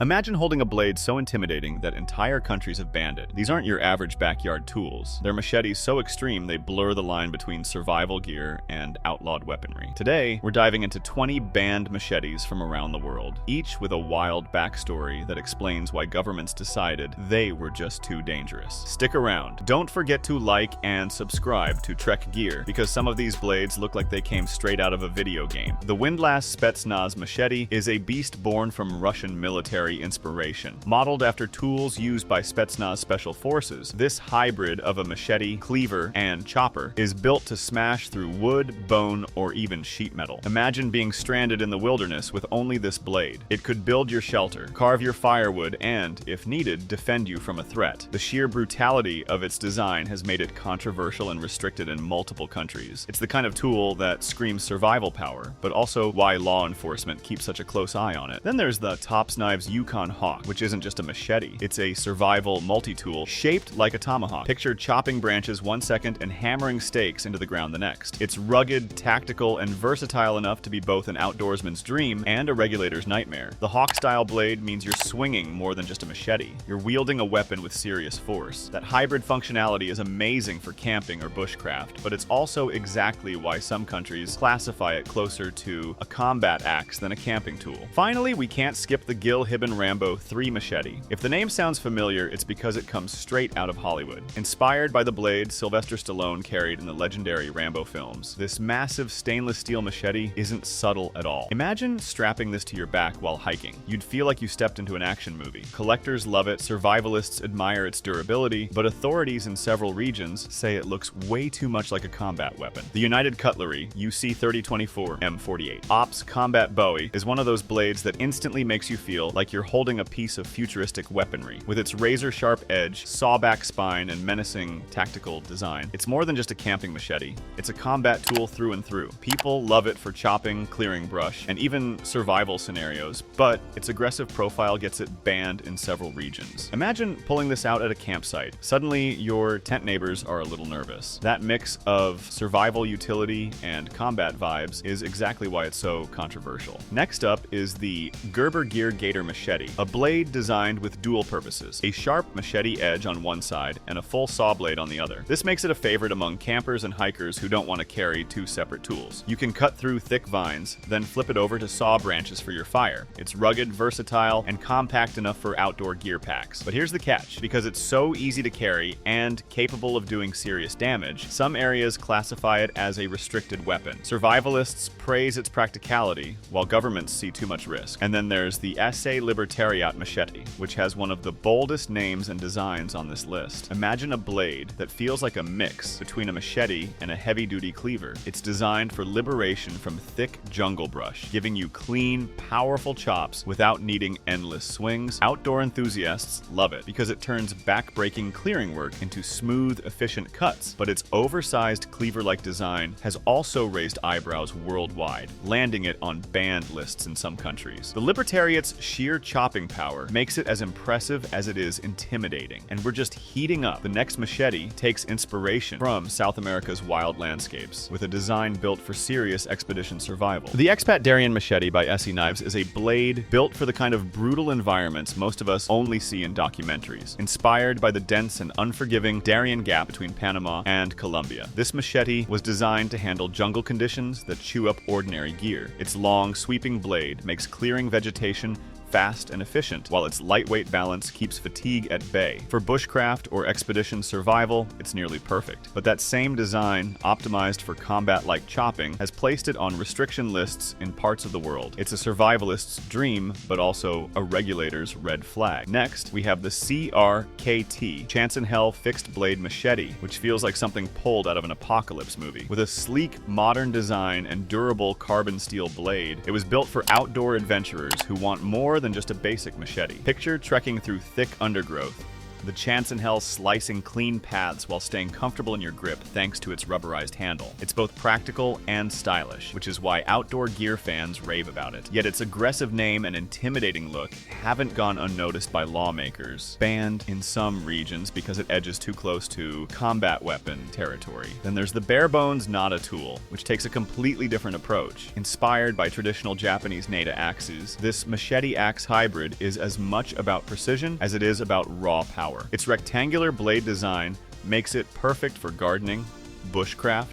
Imagine holding a blade so intimidating that entire countries have banned it. These aren't your average backyard tools. They're machetes so extreme they blur the line between survival gear and outlawed weaponry. Today, we're diving into 20 banned machetes from around the world, each with a wild backstory that explains why governments decided they were just too dangerous. Stick around. Don't forget to like and subscribe to Trek Gear, because some of these blades look like they came straight out of a video game. The Windlass Spetsnaz machete is a beast born from Russian military inspiration. Modeled after tools used by Spetsnaz special forces, this hybrid of a machete, cleaver, and chopper is built to smash through wood, bone, or even sheet metal. Imagine being stranded in the wilderness with only this blade. It could build your shelter, carve your firewood, and, if needed, defend you from a threat. The sheer brutality of its design has made it controversial and restricted in multiple countries. It's the kind of tool that screams survival power, but also why law enforcement keeps such a close eye on it. Then there's the Tops Knives Ucon Hawk, which isn't just a machete. It's a survival multi-tool shaped like a tomahawk. Picture chopping branches 1 second and hammering stakes into the ground the next. It's rugged, tactical, and versatile enough to be both an outdoorsman's dream and a regulator's nightmare. The Hawk-style blade means you're swinging more than just a machete. You're wielding a weapon with serious force. That hybrid functionality is amazing for camping or bushcraft, but it's also exactly why some countries classify it closer to a combat axe than a camping tool. Finally, we can't skip the Hibben Rambo 3 machete. If the name sounds familiar, it's because it comes straight out of Hollywood. Inspired by the blade Sylvester Stallone carried in the legendary Rambo films, this massive stainless steel machete isn't subtle at all. Imagine strapping this to your back while hiking. You'd feel like you stepped into an action movie. Collectors love it, survivalists admire its durability, but authorities in several regions say it looks way too much like a combat weapon. The United Cutlery UC 3024 M48 Ops Combat Bowie is one of those blades that instantly makes you feel like you're holding a piece of futuristic weaponry. With its razor-sharp edge, sawback spine, and menacing tactical design, it's more than just a camping machete. It's a combat tool through and through. People love it for chopping, clearing brush, and even survival scenarios, but its aggressive profile gets it banned in several regions. Imagine pulling this out at a campsite. Suddenly, your tent neighbors are a little nervous. That mix of survival utility and combat vibes is exactly why it's so controversial. Next up is the Gerber Gator machete, a blade designed with dual purposes, a sharp machete edge on one side and a full saw blade on the other. This makes it a favorite among campers and hikers who don't want to carry two separate tools. You can cut through thick vines, then flip it over to saw branches for your fire. It's rugged, versatile, and compact enough for outdoor gear packs. But here's the catch: because it's so easy to carry and capable of doing serious damage, some areas classify it as a restricted weapon. Survivalists praise its practicality, while governments see too much risk. And then there's the ESEE Libertariat machete, which has one of the boldest names and designs on this list. Imagine a blade that feels like a mix between a machete and a heavy-duty cleaver. It's designed for liberation from thick jungle brush, giving you clean, powerful chops without needing endless swings. Outdoor enthusiasts love it because it turns back-breaking clearing work into smooth, efficient cuts, but its oversized cleaver-like design has also raised eyebrows worldwide, landing it on banned lists in some countries. The Libertariat's sheer chopping power makes it as impressive as it is intimidating, and we're just heating up. The next machete takes inspiration from South America's wild landscapes, with a design built for serious expedition survival. The EXPAT Darien machete by ESEE Knives is a blade built for the kind of brutal environments most of us only see in documentaries. Inspired by the dense and unforgiving Darien Gap between Panama and Colombia, this machete was designed to handle jungle conditions that chew up ordinary gear. Its long, sweeping blade makes clearing vegetation fast and efficient, while its lightweight balance keeps fatigue at bay. For bushcraft or expedition survival, it's nearly perfect. But that same design, optimized for combat-like chopping, has placed it on restriction lists in parts of the world. It's a survivalist's dream, but also a regulator's red flag. Next, we have the CRKT, Chanceinhell Fixed Blade Machete, which feels like something pulled out of an apocalypse movie. With a sleek, modern design and durable carbon steel blade, it was built for outdoor adventurers who want more than just a basic machete. Picture trekking through thick undergrowth, The Chanceinhell slicing clean paths while staying comfortable in your grip thanks to its rubberized handle. It's both practical and stylish, which is why outdoor gear fans rave about it. Yet its aggressive name and intimidating look haven't gone unnoticed by lawmakers, banned in some regions because it edges too close to combat weapon territory. Then there's the Barebones Nata tool, which takes a completely different approach. Inspired by traditional Japanese Nata axes, this machete axe hybrid is as much about precision as it is about raw power. Its rectangular blade design makes it perfect for gardening, bushcraft,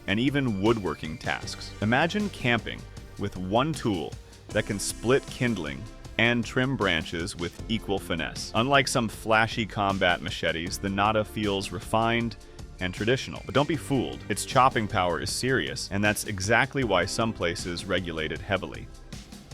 and even woodworking tasks. Imagine camping with one tool that can split kindling and trim branches with equal finesse. Unlike some flashy combat machetes, the Nata feels refined and traditional. But don't be fooled, its chopping power is serious, and that's exactly why some places regulate it heavily.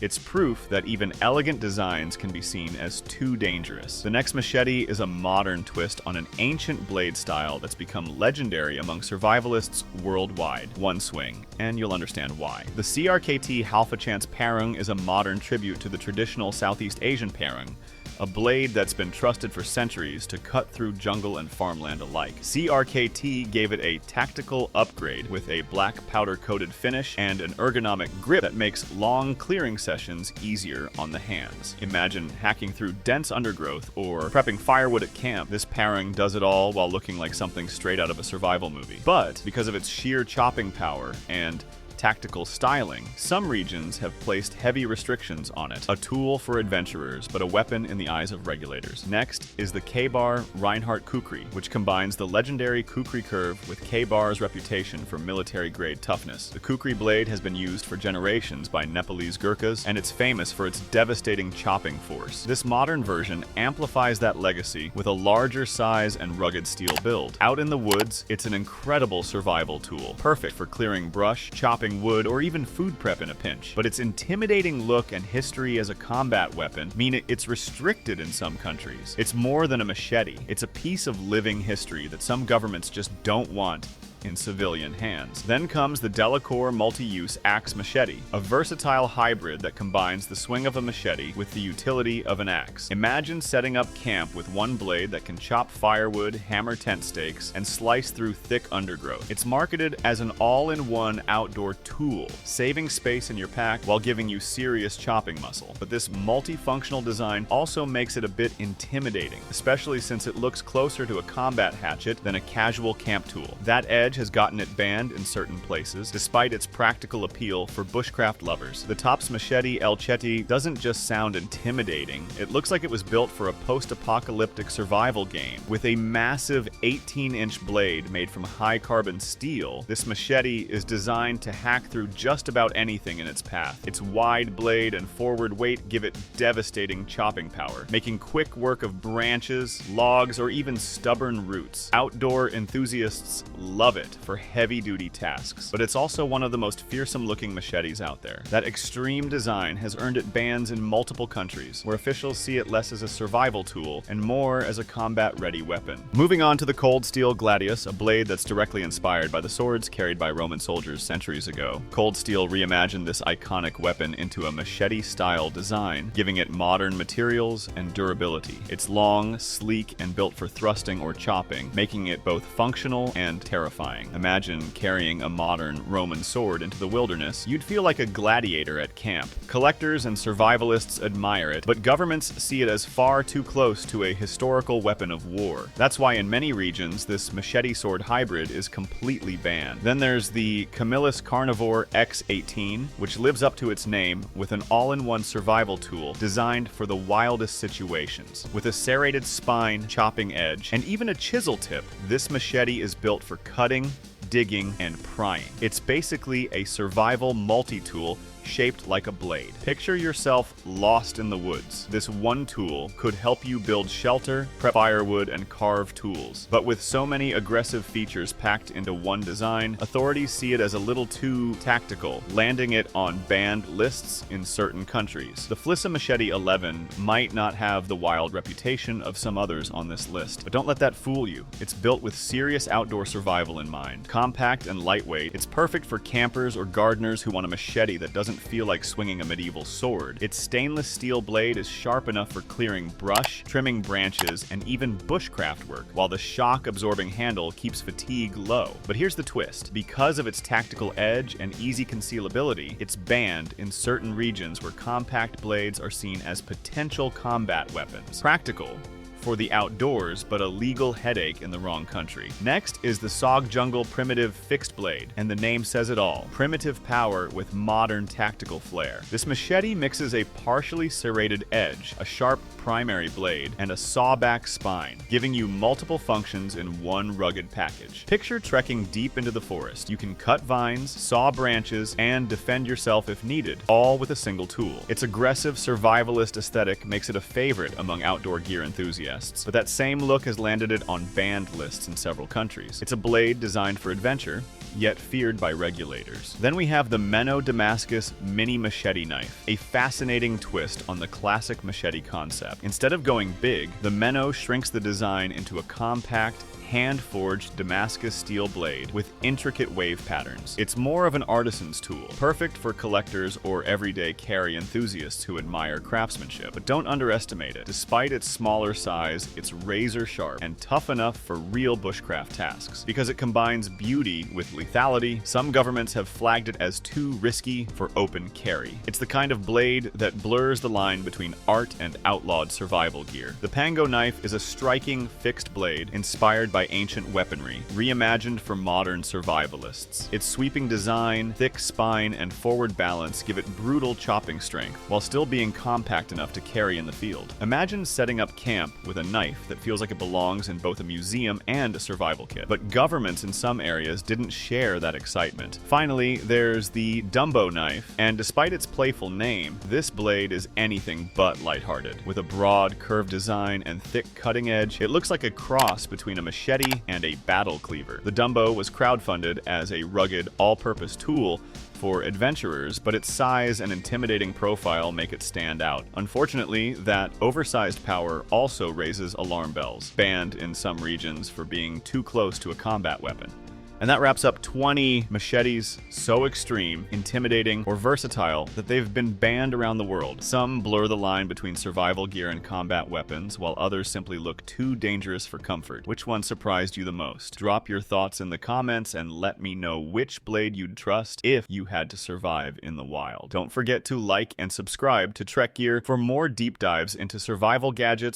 It's proof that even elegant designs can be seen as too dangerous. The next machete is a modern twist on an ancient blade style that's become legendary among survivalists worldwide. One swing, and you'll understand why. The CRKT Halfachance parung is a modern tribute to the traditional Southeast Asian parung, a blade that's been trusted for centuries to cut through jungle and farmland alike. CRKT gave it a tactical upgrade with a black powder-coated finish and an ergonomic grip that makes long clearing sessions easier on the hands. Imagine hacking through dense undergrowth or prepping firewood at camp. This parung does it all while looking like something straight out of a survival movie. But because of its sheer chopping power and tactical styling, some regions have placed heavy restrictions on it. A tool for adventurers, but a weapon in the eyes of regulators. Next is the K-Bar Reinhardt Kukri, which combines the legendary Kukri curve with K-Bar's reputation for military-grade toughness. The Kukri blade has been used for generations by Nepalese Gurkhas, and it's famous for its devastating chopping force. This modern version amplifies that legacy with a larger size and rugged steel build. Out in the woods, it's an incredible survival tool, perfect for clearing brush, chopping wood, or even food prep in a pinch. But its intimidating look and history as a combat weapon mean it's restricted in some countries. It's more than a machete. It's a piece of living history that some governments just don't want in civilian hands. Then comes the Delacour multi-use axe machete, a versatile hybrid that combines the swing of a machete with the utility of an axe. Imagine setting up camp with one blade that can chop firewood, hammer tent stakes, and slice through thick undergrowth. It's marketed as an all-in-one outdoor tool, saving space in your pack while giving you serious chopping muscle. But this multifunctional design also makes it a bit intimidating, especially since it looks closer to a combat hatchet than a casual camp tool. That edge has gotten it banned in certain places, despite its practical appeal for bushcraft lovers. The Topps Machete El Chete doesn't just sound intimidating, it looks like it was built for a post-apocalyptic survival game. With a massive 18-inch blade made from high-carbon steel, this machete is designed to hack through just about anything in its path. Its wide blade and forward weight give it devastating chopping power, making quick work of branches, logs, or even stubborn roots. Outdoor enthusiasts love it for heavy-duty tasks, but it's also one of the most fearsome-looking machetes out there. That extreme design has earned it bans in multiple countries, where officials see it less as a survival tool and more as a combat-ready weapon. Moving on to the Cold Steel Gladius, a blade that's directly inspired by the swords carried by Roman soldiers centuries ago. Cold Steel reimagined this iconic weapon into a machete-style design, giving it modern materials and durability. It's long, sleek, and built for thrusting or chopping, making it both functional and terrifying. Imagine carrying a modern Roman sword into the wilderness. You'd feel like a gladiator at camp. Collectors and survivalists admire it, but governments see it as far too close to a historical weapon of war. That's why in many regions, this machete sword hybrid is completely banned. Then there's the Camila's Carnivore X18, which lives up to its name with an all-in-one survival tool designed for the wildest situations. With a serrated spine, chopping edge, and even a chisel tip, this machete is built for cutting, digging, and prying. It's basically a survival multi-tool shaped like a blade. Picture yourself lost in the woods. This one tool could help you build shelter, prep firewood, and carve tools. But with so many aggressive features packed into one design, authorities see it as a little too tactical, landing it on banned lists in certain countries. The FLISSA Machete 11 might not have the wild reputation of some others on this list, but don't let that fool you. It's built with serious outdoor survival in mind. Compact and lightweight, it's perfect for campers or gardeners who want a machete that doesn't doesn't feel like swinging a medieval sword. Its stainless steel blade is sharp enough for clearing brush, trimming branches, and even bushcraft work, while the shock-absorbing handle keeps fatigue low. But here's the twist. Because of its tactical edge and easy concealability, it's banned in certain regions where compact blades are seen as potential combat weapons. Practical for the outdoors, but a legal headache in the wrong country. Next is the Sog Jungle Primitive Fixed Blade, and the name says it all. Primitive power with modern tactical flair. This machete mixes a partially serrated edge, a sharp primary blade, and a sawback spine, giving you multiple functions in one rugged package. Picture trekking deep into the forest. You can cut vines, saw branches, and defend yourself if needed, all with a single tool. Its aggressive survivalist aesthetic makes it a favorite among outdoor gear enthusiasts. But that same look has landed it on banned lists in several countries. It's a blade designed for adventure, yet feared by regulators. Then we have the Meno Damascus Mini Machete Knife, a fascinating twist on the classic machete concept. Instead of going big, the Meno shrinks the design into a compact, hand-forged Damascus steel blade with intricate wave patterns. It's more of an artisan's tool, perfect for collectors or everyday carry enthusiasts who admire craftsmanship. But don't underestimate it. Despite its smaller size, it's razor sharp and tough enough for real bushcraft tasks. Because it combines beauty with lethality, some governments have flagged it as too risky for open carry. It's the kind of blade that blurs the line between art and outlawed survival gear. The Pango knife is a striking fixed blade inspired by ancient weaponry, reimagined for modern survivalists. Its sweeping design, thick spine, and forward balance give it brutal chopping strength, while still being compact enough to carry in the field. Imagine setting up camp with a knife that feels like it belongs in both a museum and a survival kit. But governments in some areas didn't share that excitement. Finally, there's the Dumbo knife, and despite its playful name, this blade is anything but lighthearted. With a broad, curved design and thick cutting edge, it looks like a cross between a machete and a battle cleaver. The Dumbo was crowdfunded as a rugged, all-purpose tool for adventurers, but its size and intimidating profile make it stand out. Unfortunately, that oversized power also raises alarm bells, banned in some regions for being too close to a combat weapon. And that wraps up 20 machetes so extreme, intimidating, or versatile that they've been banned around the world. Some blur the line between survival gear and combat weapons, while others simply look too dangerous for comfort. Which one surprised you the most? Drop your thoughts in the comments and let me know which blade you'd trust if you had to survive in the wild. Don't forget to like and subscribe to Trek Gear for more deep dives into survival gadgets,